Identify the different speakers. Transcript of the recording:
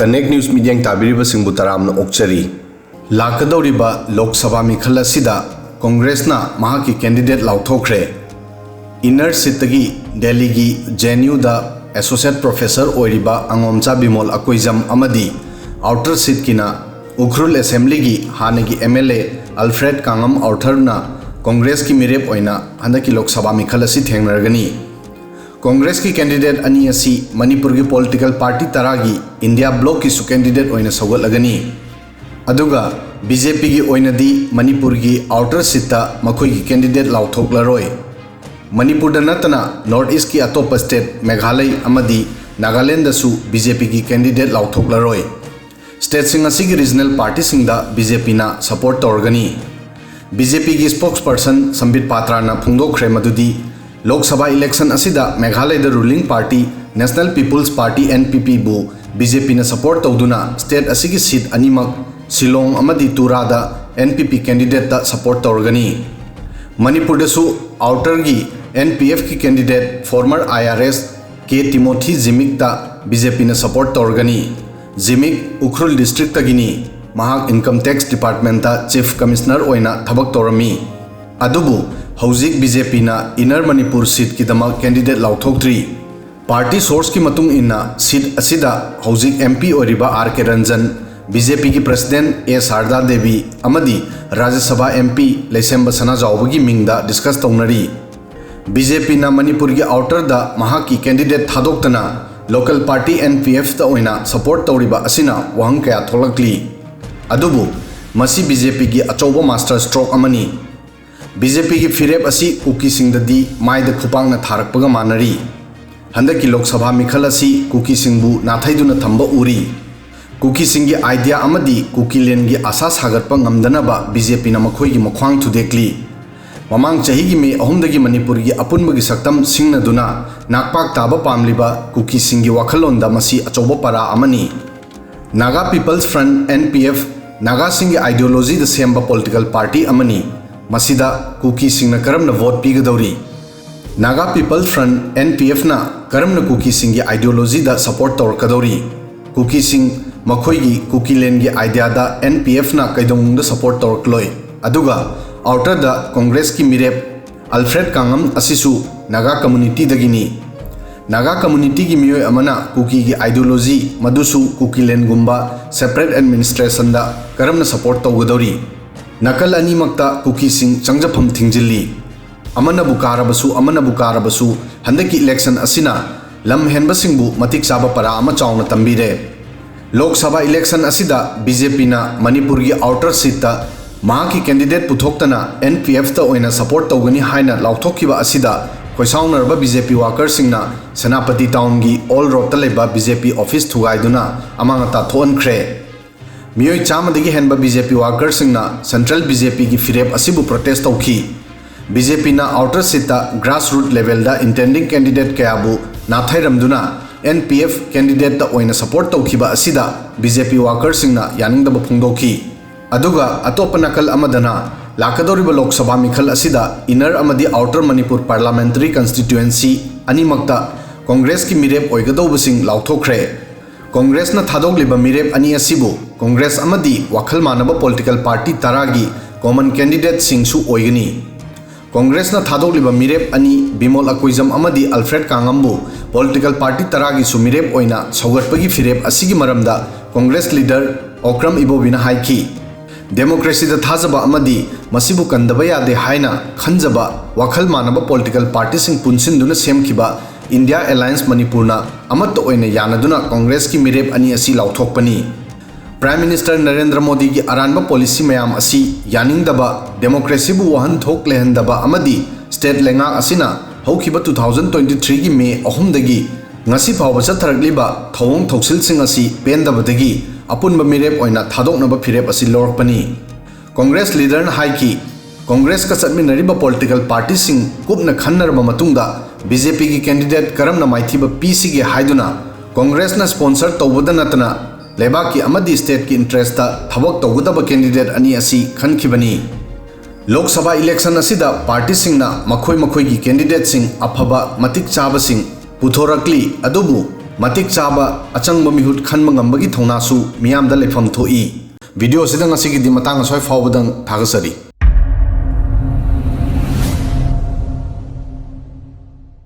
Speaker 1: connect news media ताबीरिबसिंगबु तरामना ओक्चरी लाकदौरिबा लोकसभा मिखल असिदा कांग्रेसना महाकी कैंडिडेट लाउथोख्रे इनर सीटगी दिल्ली की जेएनयू दा एसोसिएट प्रोफेसर ओइरिबा अंगोमचा बिमोल अकोइजम अमदी आउटर सीट किना उखरुल असेंबली की हानेगी एमएलए अल्फ्रेड कांगम आउथरना कांग्रेस की मिरेप ओइना हंदकी लोकसभा मिखल असि थेंगनरगनी कांग्रेस की कैंडिडेट अनी असी मणिपुर की पॉलिटिकल पार्टी तरा की इंडिया ब्लॉक की सु कैंडिडेट ओइना सौगलगनी अदुगा बीजेपी की ओइनदी मणिपुर की आउटर सीट मखोई की कैंडिडेट लाउथोक्लरोय मणिपुर नतना नॉर्थ ईस्ट की अतोप स्टेट मेघालय अमदी नागालैंड दसु बीजेपी की कैंडिडेट लाउथोक्लरोय स्टेट सिंग असी की रीजनल पार्टी सिंगदा बीजेपी ना सपोर्ट तौरगनी बीजेपी की स्पोक्स पर्सन संबित पात्रा ना फुंगदोख्रे मदुदी लोकसभा इलेक्शन असिदा Meghalaya the ruling party national people's party NPP बु बीजेपी ना सपोर्ट तौदुना स्टेट असी की सीट अनिमक शिलोंग अमदी तुरादा एनपीपी कैंडिडेट दा सपोर्ट तौरगनी मणिपुर दसु आउटर की एनपीएफ की कैंडिडेट फॉर्मर आईआरएस के तिमोथी जिमिक दा बीजेपी ना support तौरगनी Zimik Ukhrul district तगिनी महाक income tax department दा चीफ कमिश्नर ओइना थबक तौरमी अदुबु हौजिक बीजेपी ना इनर मणिपुर सीट की दमा कैंडिडेट लाउथोक्ट्री पार्टी सोर्स की मतुंग इन्ना सीट असिदा हौजिक एमपी ओरिबा आर के रंजन बीजेपी की प्रेसिडेंट ए शारदा देवी अमदी राज्यसभा एमपी लेसेंब सना जाओबगी मिंगदा डिस्कस तौनरी बीजेपी ना मणिपुर की आउटर दा महाकी कैंडिडेट थादोक्तना लोकल पार्टी एनपीएफ दा ओइना सपोर्ट तौरिबा असिना वहंग कया थोलक्ली अदुबु मसी बीजेपी की अचौबा मास्टर स्ट्रोक अमनी बीजेपी की फिरेप असी कुकी सिंगददी माइद खुपांगना थारकपगा मानरी हंदकी लोकसभा मिखल असी कुकी सिंगबु नाथैदुना थंबा उरी कुकी सिंगी आइडिया अमदी कुकी लेन की आशा सागतपा ngamdनबा बीजेपी ना मखोई की मख्वांग थुदेक्ली ममांग चही की मे अहुमदगी मणिपुर की अपुनबगी सक्तम सिंगनदुना नागपाक ताबा पामलिबा कुकी सिंगी वखलोंदा मसी अचौबा परा अमनी Naga people's front NPF Naga सिंगी आइडियोलॉजी द सेंबा पॉलिटिकल पार्टी अमनी मसीदा कुकी सिंगना करमना वोट पीगदौरी नागा पीपल फ्रंट एनपीएफ ना करमना कुकी सिंगी आइडियोलॉजी दा सपोर्ट तौरकदौरी कुकी सिंग मखोई की कुकी लेन की आइडिया दा एनपीएफ ना कैदोंग सपोर्ट तौरकलोय अदुगा आउटर दा कांग्रेस की मिरेप अल्फ्रेड कांगम असिसु नागा कम्युनिटी दगिनी नागा कम्युनिटी की मियोय अमना कुकी की आइडियोलॉजी मदुसु कुकी लेन गुंबा सेपरेट एडमिनिस्ट्रेशन दा करमना सपोर्ट तौगदौरी नकल अनीमक्ता कुकी सिंग चंगजफम थिंजिल्ली अमनबु कारबसु हंदकी इलेक्शन असिना लम हेनबसिंगबु मतिक चाबा परा अमा चावना तंबीरे लोकसभा इलेक्शन असिदा बीजेपी ना मणिपुर की आउटर सीट मां की कैंडिडेट पुथोक्तना एनपीएफ ता ओइना सपोर्ट तौगनी हाइना लाउथोकिबा असिदा खोइसाउनरबा बीजेपी वर्कर सिंगना सेनापति टाउन की ऑल रोड लेबा BJP office थुगाइदुना अमांगता थोनख्रे मियोय चामदगी हेनबा BJP worker सिंगना central BJP की फिरेप असिबु प्रोटेस्ट तौखी बीजेपी ना outer seat grass root level दा इंटेंडिंग कैंडिडेट कयाबु नाथैरमदुना एनपीएफ कैंडिडेट दा ओइना सपोर्ट तौखिबा असिदा बीजेपी वर्कर सिंगना यानिंगदबा फुंगदोखी अदुगा अतोप नकल अमदना लाकदौरिबा लोकसभा मिखल असिदा इनर अमदी आउटर मणिपुर पार्लियामेंट्री कंस्टिट्यूएंसी अनिमक्ता कांग्रेस की मिरेप ओइगदौबसिंग लाउथोख्रे कांग्रेस ना थादोगलिबा मिरेप अनी असिबु कांग्रेस अमदी वखल मानबा पॉलिटिकल पार्टी तरागी कॉमन कैंडिडेट सिंगसु ओइगनी कांग्रेस ना थादोगलिबा मिरेप अनी बिमोल अकोइजम अमदी अल्फ्रेड कांगमबु पॉलिटिकल पार्टी तरागी सु मिरेप ओइना सौगटपगी फिरेप असिगी मरमदा कांग्रेस लीडर ओक्रम इबोबिना हाइखी डेमोक्रेसी दा थाजबा अमदी मसिबु कंदबा यादे हाइना खंजबा वखल मानबा पॉलिटिकल पार्टी सिंग पुनसिनदुना सेमखिबा इंडिया अलायंस मणिपुरना अमत ओइना यानदुना कांग्रेस की मिरेप अनी असी लाउथोकपनी प्राइम मिनिस्टर नरेंद्र मोदी की अरानबा पॉलिसी मयाम असी यानिंगदबा डेमोक्रेसी बु वहन थोक लेहंदबा अमदी स्टेट लेंगा असिना हौखिबा 2023 की मे अहुमदगी ngasi फावबा चथरगलिबा थौंग थौसिलसिंग असी पेंदबदगी अपुनबा मिरेप ओइना थादोकनबा फिरेप असी लोरकपनी कांग्रेस लीडर हाइकी कांग्रेस का चटमिनरिबा पॉलिटिकल पार्टी सिंग कुपना खन्नरबा मतुंगदा बीजेपी की कैंडिडेट करमना माइथिबा पीसीगे हाइदुना कांग्रेस ना स्पॉन्सर तौबदा नतना लेबा की अमदी स्टेट की इंटरेस्ट थबक तौगदबा कैंडिडेट अनी असी खनखिबनी लोकसभा इलेक्शन असिदा पार्टी सिंगना मखोई की कैंडिडेट सिंग अफबा मतिक चाबा सिंग पुथोरकली अदुबु matik chaba achang mihut khanma ngambagi thongnasu miyamda lepham thoi video sidang asigi di matang asoi fawbadang thagasari